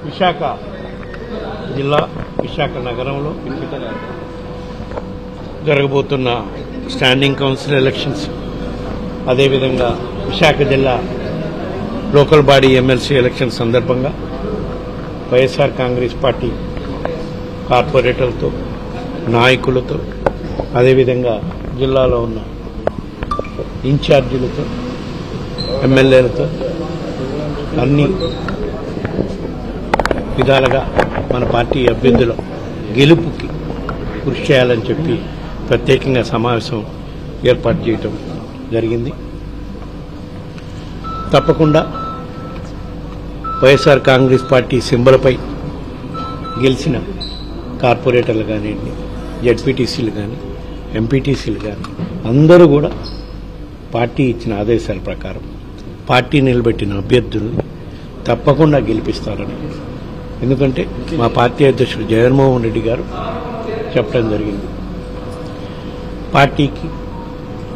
విశాఖ జిల్లా విశాఖ నగరంలో జరగబోతున్న స్టాండింగ్ కౌన్సిల్ ఎలక్షన్స్, అదేవిధంగా విశాఖ జిల్లా లోకల్ బాడీ ఎమ్మెల్సీ ఎలక్షన్ సందర్భంగా వైఎస్ఆర్ కాంగ్రెస్ పార్టీ కార్పొరేటర్లతో, నాయకులతో, అదేవిధంగా జిల్లాలో ఉన్న ఇన్ఛార్జీలతో, ఎమ్మెల్యేలతో అన్ని విధాలుగా మన పార్టీ అభ్యర్థుల గెలుపుకి కృషి చేయాలని చెప్పి ప్రత్యేకంగా సమావేశం ఏర్పాటు చేయటం జరిగింది. తప్పకుండా వైఎస్ఆర్ కాంగ్రెస్ పార్టీ సింబల్పై గెలిచిన కార్పొరేటర్లు కానివ్వండి, జడ్పీటీసీలు కానీ, ఎంపీటీసీలు కానీ అందరూ కూడా పార్టీ ఇచ్చిన ఆదేశాల ప్రకారం పార్టీ నిలబెట్టిన అభ్యర్థులను తప్పకుండా గెలిపిస్తారని, ఎందుకంటే మా పార్టీ అధ్యక్షుడు జగన్మోహన్ రెడ్డి గారు చెప్పడం జరిగింది. పార్టీకి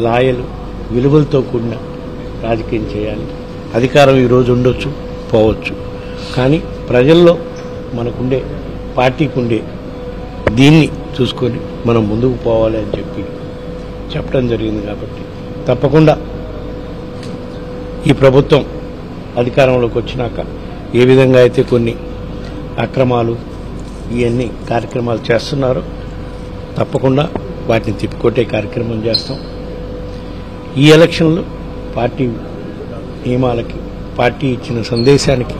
లాయలు విలువలతో కూడిన రాజకీయం చేయాలి. అధికారం ఈరోజు ఉండొచ్చు, పోవచ్చు, కానీ ప్రజల్లో మనకుండే, పార్టీకి ఉండే దీన్ని చూసుకొని మనం ముందుకు పోవాలి అని చెప్పి చెప్పడం జరిగింది. కాబట్టి తప్పకుండా ఈ ప్రభుత్వం అధికారంలోకి వచ్చినాక ఏ విధంగా అయితే కొన్ని అక్రమాలు ఇవన్నీ కార్యక్రమాలు చేస్తున్నారో తప్పకుండా వాటిని తిప్పికొట్టే కార్యక్రమం చేస్తాం. ఈ ఎలక్షన్లో పార్టీ నియమాలకి, పార్టీ ఇచ్చిన సందేశానికి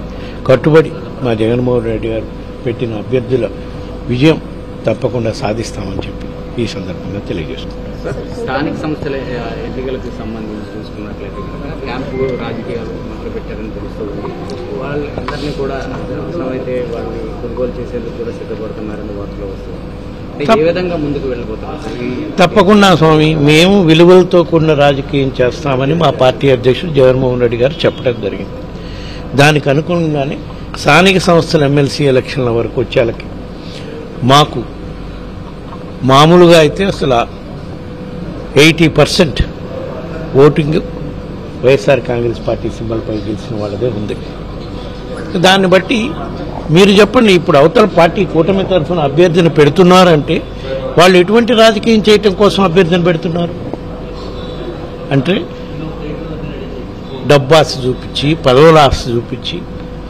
కట్టుబడి మా జగన్మోహన్ రెడ్డి గారు పెట్టిన అభ్యర్థుల విజయం తప్పకుండా సాధిస్తామని చెప్పి ఈ సందర్భంగా తెలియజేస్తున్నాం. స్థానిక సంస్థల ఎన్నికలకు సంబంధించి చూసుకున్నట్లయితే క్యాంపు రాజకీయాలు మొదలుపెట్టారని తెలుస్తుంది. వాళ్ళందరినీ కూడా అవసరమైతే వాళ్ళని కొనుగోలు చేసేందుకు కూడా సిద్ధపడుతున్నారని వార్తలు వస్తుంది. ఏ విధంగా ముందుకు వెళ్ళిపోతున్నారు? తప్పకుండా స్వామి, మేము విలువలతో కూడిన రాజకీయం చేస్తామని మా పార్టీ అధ్యక్షుడు జగన్మోహన్ రెడ్డి గారు చెప్పడం జరిగింది. దానికి అనుగుణంగానే స్థానిక సంస్థల ఎమ్మెల్సీ ఎలక్షన్ల వరకు వచ్చేళ్ళకి మాకు మామూలుగా అయితే అసలు 80% ఓటింగ్ వైఎస్ఆర్ కాంగ్రెస్ పార్టీ సింబల్పై గెలిచిన వాళ్ళదే ఉంది. దాన్ని బట్టి మీరు చెప్పండి, ఇప్పుడు అవతల పార్టీ కూటమి తరఫున అభ్యర్థిని పెడుతున్నారంటే వాళ్ళు ఎటువంటి రాజకీయం చేయటం కోసం అభ్యర్థిని పెడుతున్నారు అంటే డబ్బు ఆశ చూపించి, పదవుల ఆశ చూపించి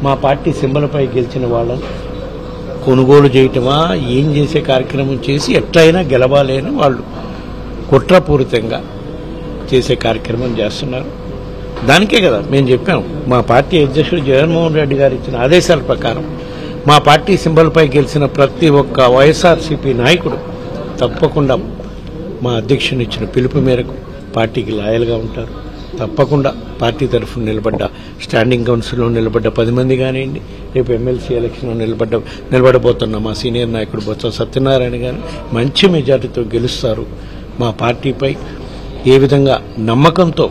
మా పార్టీ సింబల్పై గెలిచిన వాళ్ళని కొనుగోలు చేయటమా, ఏం చేసే కార్యక్రమం చేసి ఎట్లయినా గెలవాలి అని వాళ్ళు కుట్రపూరితంగా చేసే కార్యక్రమం చేస్తున్నారు. దానికే కదా మేము చెప్పాం, మా పార్టీ అధ్యక్షుడు జగన్మోహన్ రెడ్డి గారు ఇచ్చిన ఆదేశాల ప్రకారం మా పార్టీ సింబల్పై గెలిచిన ప్రతి ఒక్క వైఎస్ఆర్సీపీ నాయకుడు తప్పకుండా మా అధ్యక్షుని ఇచ్చిన పిలుపు మేరకు పార్టీకి లాయల్గా ఉంటారు. తప్పకుండా పార్టీ తరఫున నిలబడ్డ, స్టాండింగ్ కౌన్సిల్లో నిలబడ్డ 10 మంది కానివ్వండి, రేపు ఎమ్మెల్సీ ఎలక్షన్లో నిలబడబోతున్న మా సీనియర్ నాయకుడు బొత్స సత్యనారాయణ గారు మంచి మెజార్టీతో గెలుస్తారు. మా పార్టీపై ఏ విధంగా నమ్మకంతో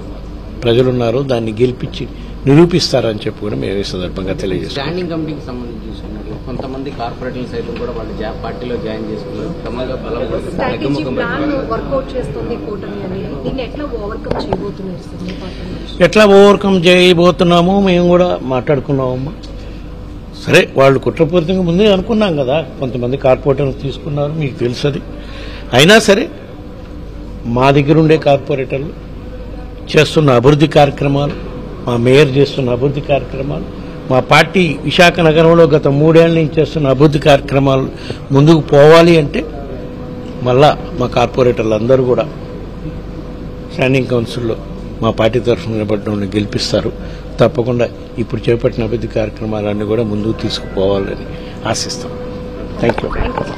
ప్రజలున్నారో దాన్ని గెలిపించి నిరూపిస్తారని చెప్పి కూడా మేము ఈ సందర్భంగా తెలియజేస్తాం. స్టాండింగ్ కమిటీకి సంబంధించి చూసుకున్నారు, కొంతమంది కార్పొరేటర్లు సైతం కూడా వాళ్ళు పార్టీలో జాయిన్ చేసుకున్నారు. ఎట్లా ఓవర్కమ్ చేయబోతున్నామో మేము కూడా మాట్లాడుకున్నామమ్మా. సరే, వాళ్ళు కుట్రపూరితంగా ముందే అనుకున్నాం కదా, కొంతమంది కార్పొరేటర్లు తీసుకున్నారు, మీకు తెలుసు అది. అయినా సరే మా దగ్గర ఉండే కార్పొరేటర్లు చేస్తున్న అభివృద్ధి కార్యక్రమాలు, మా మేయర్ చేస్తున్న అభివృద్ధి కార్యక్రమాలు, మా పార్టీ విశాఖ నగరంలో గత 3 ఏళ్ల నుంచి చేస్తున్న అభివృద్ధి కార్యక్రమాలు ముందుకు పోవాలి అంటే మళ్ళా మా కార్పొరేటర్లు అందరూ కూడా స్టాండింగ్ కౌన్సిల్లో మా పార్టీ తరఫున నిలబడడం గెలిపిస్తారు. తప్పకుండా ఇప్పుడు చేపట్టిన అభివృద్ధి కార్యక్రమాలన్నీ కూడా ముందుకు తీసుకుపోవాలని ఆశిస్తాం. Thank you.